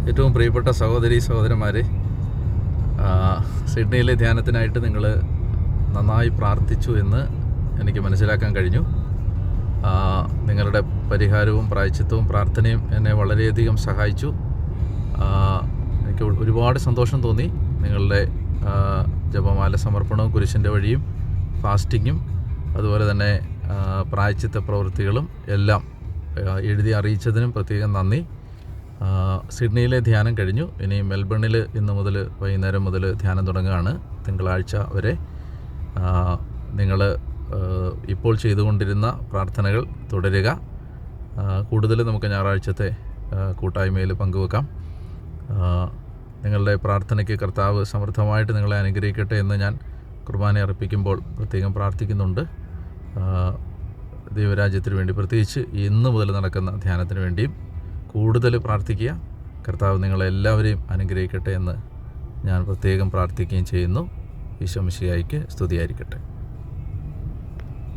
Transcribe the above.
ഏറ്റവും പ്രിയപ്പെട്ട സഹോദരി സഹോദരന്മാരെ, സിഡ്നിയിലെ ധ്യാനത്തിനായിട്ട് നിങ്ങൾ നന്നായി പ്രാർത്ഥിച്ചു എന്ന് എനിക്ക് മനസ്സിലാക്കാൻ കഴിഞ്ഞു. നിങ്ങളുടെ പരിഹാരവും പ്രായശ്ചിത്തവും പ്രാർത്ഥനയും എന്നെ വളരെയധികം സഹായിച്ചു. എനിക്ക് ഒരുപാട് സന്തോഷം തോന്നി. നിങ്ങളുടെ ജപമാല സമർപ്പണവും കുരിശിൻ്റെ വഴിയും ഫാസ്റ്റിങ്ങും അതുപോലെ തന്നെ പ്രായശ്ചിത്ത പ്രവൃത്തികളും എല്ലാം എഴുതി അറിയിച്ചതിനും പ്രത്യേകം നന്ദി. സിഡ്നിയിലെ ധ്യാനം കഴിഞ്ഞു. ഇനി മെൽബണിൽ ഇന്ന് മുതൽ വൈകുന്നേരം മുതൽ ധ്യാനം തുടങ്ങുകയാണ്. തിങ്കളാഴ്ച വരെ നിങ്ങൾ ഇപ്പോൾ ചെയ്തുകൊണ്ടിരുന്ന പ്രാർത്ഥനകൾ തുടരുക. കൂടുതൽ നമുക്ക് ഞായറാഴ്ചത്തെ കൂട്ടായ്മയിൽ പങ്കുവെക്കാം. നിങ്ങളുടെ പ്രാർത്ഥനയ്ക്ക് കർത്താവ് സമൃദ്ധമായിട്ട് നിങ്ങളെ അനുഗ്രഹിക്കട്ടെ എന്ന് ഞാൻ കുർബാന അർപ്പിക്കുമ്പോൾ പ്രത്യേകം പ്രാർത്ഥിക്കുന്നുണ്ട്. ദൈവരാജ്യത്തിന് വേണ്ടി, പ്രത്യേകിച്ച് ഇന്ന് മുതൽ നടക്കുന്ന ധ്യാനത്തിന് വേണ്ടിയും കൂടുതൽ പ്രാർത്ഥിക്കുക. കർത്താവ് നിങ്ങളെല്ലാവരെയും അനുഗ്രഹിക്കട്ടെ എന്ന് ഞാൻ പ്രത്യേകം പ്രാർത്ഥിക്കുകയും ചെയ്യുന്നു. ഈശോ മിശിഹായ്ക്ക് സ്തുതിയായിരിക്കട്ടെ.